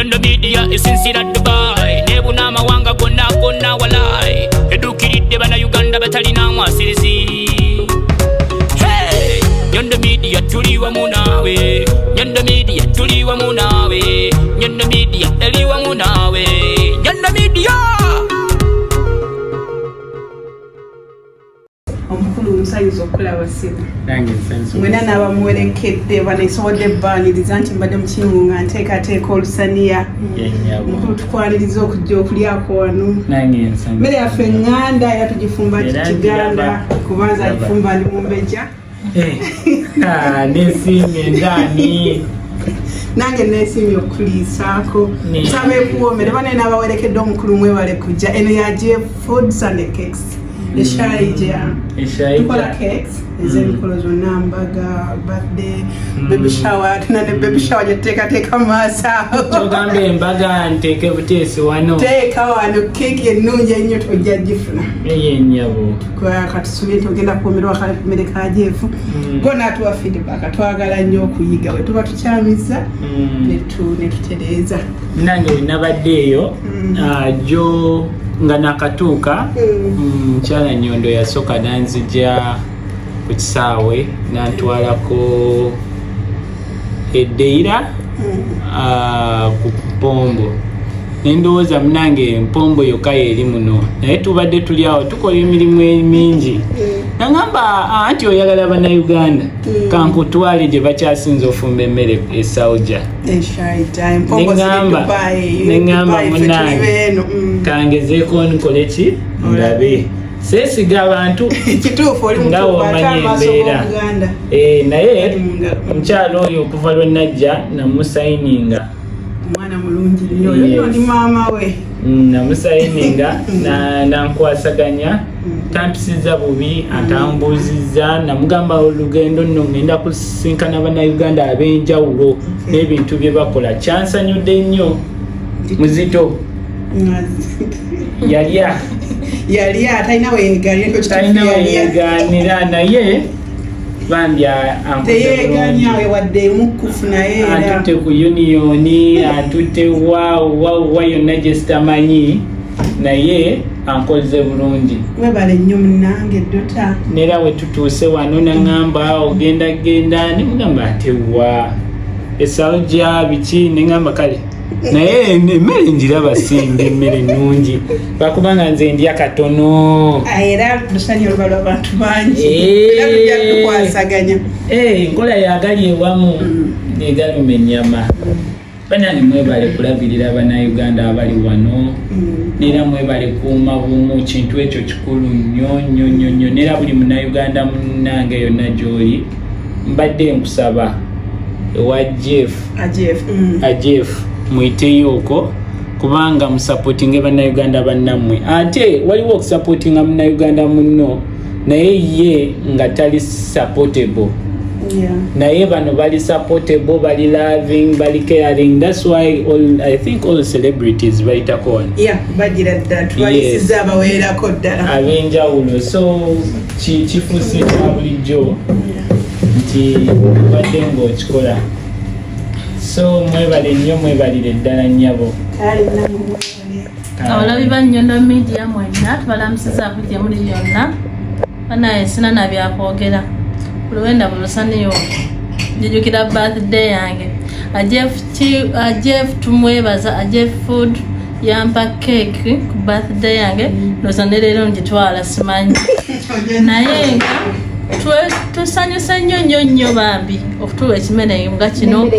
Nyondo Media esinsira Dubai nebuna amawanga gonna gonna walai edukiridde bana Uganda batalina mwasirizi. Hey, Nyondo Media tuli wamu nawe, Nyondo Media tuli wamu nawe, Nyondo Media eli wamu nawe, Nyondo Media. Omukulu nsayinza okulaba sibu nange nsanso mwena n'abamuwerekedde banaisobodde ebbaaniriza nti mbadde mu kingunga nteekateeka olusaniya omukulu tukwaniriza okujja okulyako wano nange nsanso mmere yaffe eŋŋanda era tugifumba kiganda kubanza agifumba ndi mumbeja nesimye ndani nange nesimye okuliisaako nsaba ekuwoomere banaye n'abawerekedde omukulu mwebale kujja eno ya AJEFF Foofs Lusaniya SHALJAH tukola cakes ez'emikolo zonna mbaga birthday baby shower tunane baby shower gyetuteekateeka mu maaso awo kyogamba embaga nteeke buteesi wano teeka wano keeki ennungi ennyo tojja gifuna eyennyabo katusubire nti ogenda kuwoomerwa akamere ka AJEFF go n'atuwa feedback twagala nnyo okuyiga bwe tuba tukyamiza netutereeza nange wenabadde eyo jo nga nakatuuka mukyala Nyondo yasooka nanzija ku kisaawe nantwalako eddeira ku mpombo nendowooza munange empombo yokka eri muno naye tubadde tuli awo tukola emirimu mingi nagamba anti oyagala bannayuganda kankutwale gye bakyasinza ofumba emmere eshalja neŋŋamba munange kangezeeko nkole ki ndabe seesiga abantu nga womanyi embeera naye omukyalo oyo okuva lwe najja namusayininga omwana mulungi nnyo oyo ndi maama we namusayininga nankwasaganya tampisiza bubi atambuuzizza namugamba olugendo nno ngenda kusinkana bannayuganda ab'enjawulo n'ebintu bye bakola kyansanyudde nnyo muzito yalya talina weyeganira naye bambya teyeganyawe wadde emukufu naye atutte ku uniyoni atutte wa yonna gye sitamanyi naye ankoze bulungi webale nnyo munange dota nera we tutuuse wano naŋŋamba ogenda nimugamba atewa eshalja biki neŋŋamba kale naye emmere njiraba simba emmere ennungi lwakubanga nze ndya katono era lusanya oluba lw'abantu bangi era tujja tukwasaganya enkola yagali ewamu egaluma ennyama banange mwebale kulabirira bannayuganda abali wano nera mwebale kuuma bumu kintu ekyo kikulu nnyo nera buli munnayuganda munnange yonna gy'oli mbadde nkusaba ewa AJEFF mwiteyo okwo kubanga musupportinge bannayuganda bannammwe ate waliwo okusupportinga munnayuganda munno naye ye nga tali supportable naye bano bali supportable bali loving bali caring. That's why I think all celebrities bayitako wano bagira ddala tubayisiza abaweerako ddala ab'enjawulo so kifuuse kya bulijjo nti wadde ng'okikola so mwebale nnyo mwebalire ddala nnyabo abalabi ba Nyondo Media mwenna tubalamusiza kujja muli yonna banaye sina na byakwogera luwenda bulusaniyo njijukira birthday yange AJEFF tumwebaza AJEFF Food yampa cake ku birthday yange losane leero njitwala simanyi naye nga tusanyusa nnyo bambi okutuwa ekimere nga kino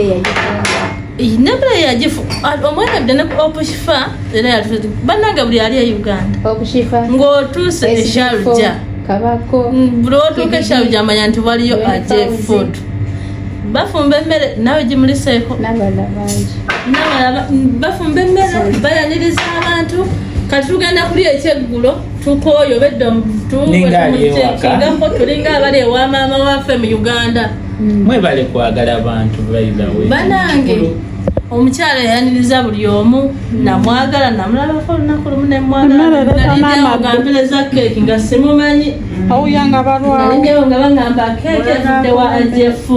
nembere ya AJEFF omwana bdene ku okushifa era yatuze bannanga buli ali e Uganda okushifa ng'otuuse eshalja kabako buli otuuka eshalja amanya nti waliyo AJEFF Food bafumba emmere nawe gimuliseeko n'abalala bangi bafumba emmere bayaniriza abantu kati tugenda kuli ekyeggulo tukooyo bedda tugamba tulinga abali ewa maama waffe mu Uganda mwebale kwagala abantu baibawe banange omukyala yaniriza buli omu namwagala namulabako olunaku lumu nemwagala keeki nga simumanyi awuyanga balwawo nalinyewo nga bagamba keeki evudde wa AJEFF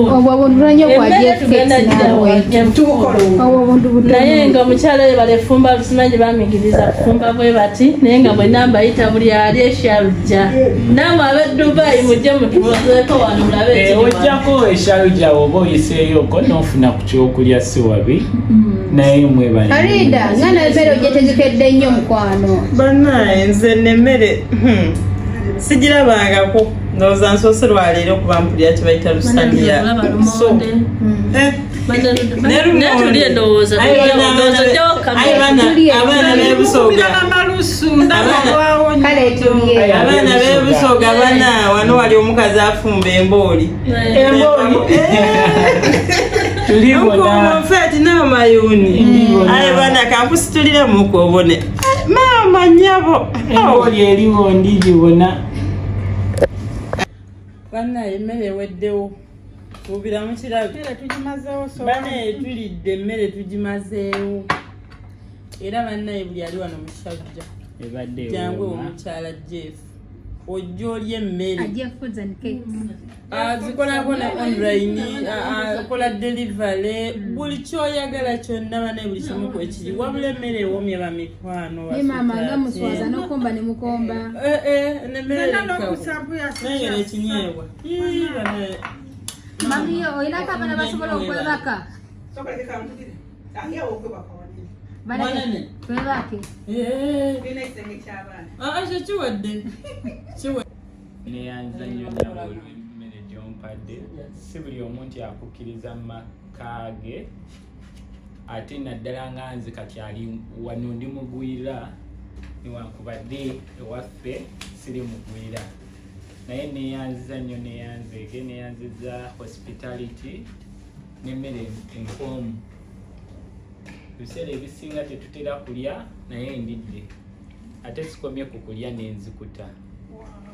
naye nga omukyala oyo balefumba lusimanyi bamigiriza kufumba bwe bati naye nga bwenna mbayita buli ali eshalujja namwe ab'e mujje mutubuzeeko wano mulabe ojjako eshalujja oba oyiseeyoko n'ofuna ku kyokulya si wabi naye mwebale Alida ngana emmere ogyetegekedde nnyo mukwano bannaye nze nemmere sigirabangako ndowooza nsoose lwaleero okuba mpulira kye bayita lusaniya abaana b'ebusoga bana wano wali omukazi afumba embooli nfeeti n'amayuuni aye bana kampusituliremu obone maama nyabo embooli eriwo ndigibona bannaye emmere eweddewo tubiramu kirabe banaye tulidde emmere tugimazeewo era bannaye buli ali wano musajja jangwe omukyala jeff ojja olya emmere zikolako ne online akola delivery buli kyoyagala kyonna banaye buli kimu kwekiri wabula emmere ewomye bamikwano nemmere nengera ekinyeebwa Mamiyo, oyinako abaana basobola okwebaka? Mwanene? Kwebake? Kiwadde. neyanza nnyo nabo olw'emmere gy'ompadde si buli omuntu akukkiriza mu maka ge ate naddala nga nze kati ali wano ndi mugwira newankubadde ewaffe siri mugwira naye neyanziza nnyo neyanzeege neyanziza hospitality n'emmere enkoomu ebiseera ebisinga tetutera kulya naye ndidde ate sikomye ku kulya n'enzikuta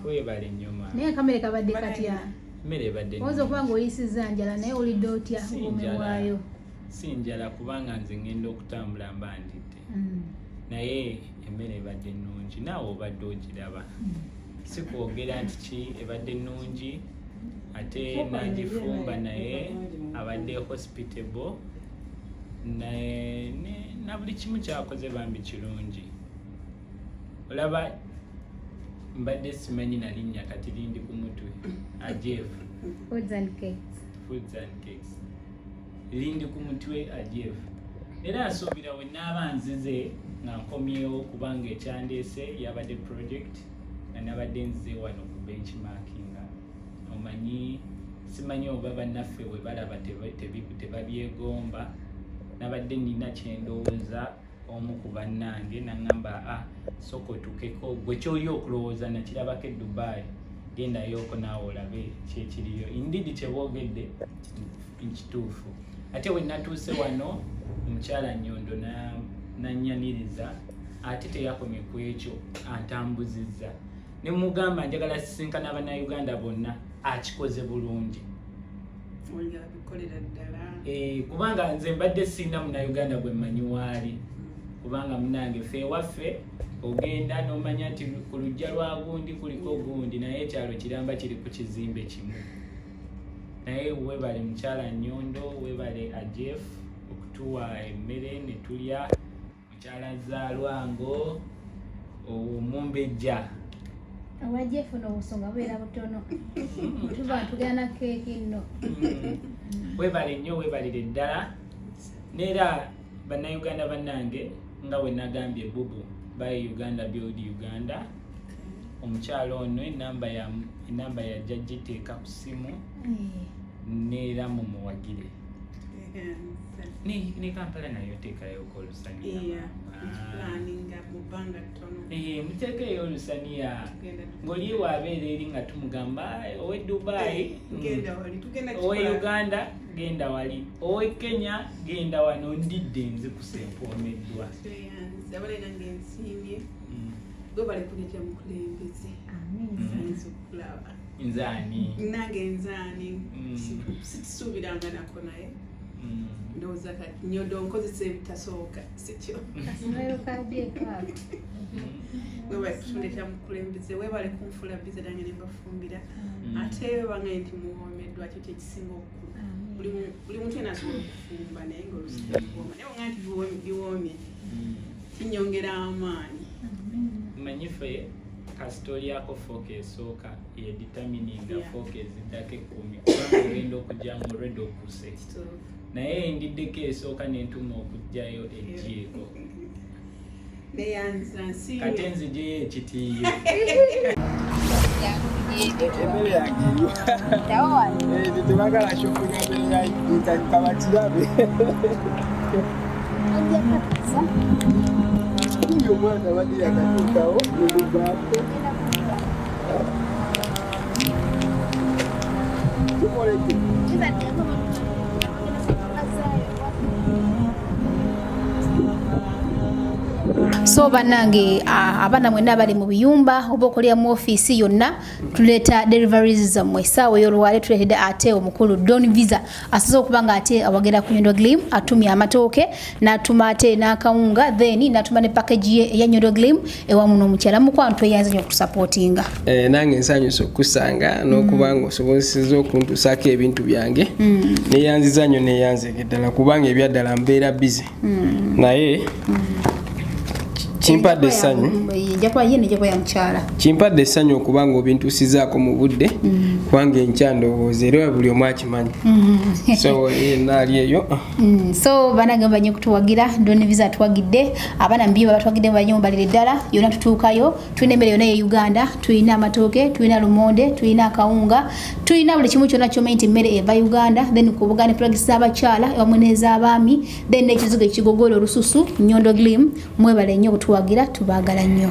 webale nnyoma naye kamere kabadde katya mmere ebadde oyinza okuba nga oyisizza njala naye olidde otya obwomi bwayo si njala kubanga nze ngenda okutambula mba ndidde naye emmere ebadde nnungi naawe obadde ogiraba si kwogera nti ki ebadde nnungi ate nagifumba naye abadde hospitable na buli kimu kyakoze bambi kirungi olaba mbadde simanyi nalinnya kati lindi ku mutwe AJEFF Foods and Cakes lindi ku mutwe AJEFF era asuubira we naaba nzize nga nkomyewo kubanga ekyandeese yabadde project nga nabadde nzize wano ku benchmarkinga omanyi simanyi oba bannaffe we balaba tebabyegomba nabadde nina kyendowooza omu ku bannange naŋŋamba soko tukeko gwe kyoli okulowooza nakirabako e Dubai gendayooko naawe olabe kyekiriyo indidi kyeboogedde nkituufu ate we natuuse wano omukyala Nyondo nanyaniriza ate teyakomye ku ekyo antambuzizza ne mugamba njagala sisinkana abannayuganda bonna akikoze bulungi kubanga nze mbadde sina munnayuganda gwe mmanyi waali kubanga munange ffe ewaffe ogenda n'omanya nti ku lujja lwa gundi kuliko gundi naye ekyalo kiramba kiri ku kizimbe kimu naye webale mukyala Nyondo webale AJEFF okutuwa emmere ne tulya mukyala Zaalwango omumbejja AJEFF n'obusonga bubeera butono tuba tugana keeki nno webale nnyo webalire ddala neera bannayuganda bannange nga we nagambye bubu baye Uganda Build Uganda omukyalo ono enamba yajja giteeka ku ssimu neera mumuwagire ne Kampala nayo teekayoko Lusaniya muteekeyo Lusaniya ng'oli waabeera eri nga tumugamba owe Dubai owe Uganda genda wali owe Kenya genda wano ndidde nze kusempoomeddwa nzani nange nzani situsuubiranga nako naye ndowooza Nyondo nkozesa ebitasooka sikyo webale kutuleeta mukulembeze webale kunfuula bize nange ne mbafumbira ate bangaye nti muwoomeddwa kyo kyekisinga obukulu buli muntu yena asobola okufumba naye ngaolusiwooma naye wanga nti biwoomye kinyongera amaanyi manyi ffe kasitoli yako fooka esooka yeditamininga fooka eziddako 10 kubanga ogenda okujja mu olwedde okuse naye ndiddeko esooka nentuma okujjayo ejiiko kati nzijeyo ekitiiyo tebagala shokugabeyaikabakiyabe omwana badde yakatuukawo nebugaako tukoleke so bannange abaana mwenna bali mu biyumba oba okolera mu ofiisi yonna tuleeta deliveries zammwe essaawa ey'olwale tuleetedde ate omukulu Don Visa asaze okuba nga ate awagera ku Nyondo Glim atumye amatooke n'atuma ate n'akawunga then n'atuma ne package ye eya Nyondo Glim ewamu n'omukyala mukwantu eyanze nnyo okutusapootinga nange nsanyusa okusanga n'okuba nga osobozesezza okuntuusaako ebintu byange neyanziza nnyo neyanzeke ddala kubanga ebyaddala mbeera bize naye kimpadde essanyu kimpadde essanyu okuba nga obintuusizaako mu budde kubanga enkya ndowooza era buli omu akimanyi so naali eyo so banange banye okutuwagira Don Visa atuwagidde abaana mbiba batuwagidde mu banye mubalire ddala yonna tutuukayo tulina emmere yonna ye Uganda tulina amatooke tulina lumonde tulina akawunga tulina buli kimu kyonna kyomanyi nti emmere eva Uganda then ku Buganda products z'abakyala ewamu n'ez'abaami then n'ekizigo ekigogoola olususu Nyondo Glim mwebale nnyo okutuwagira tubaagala nnyo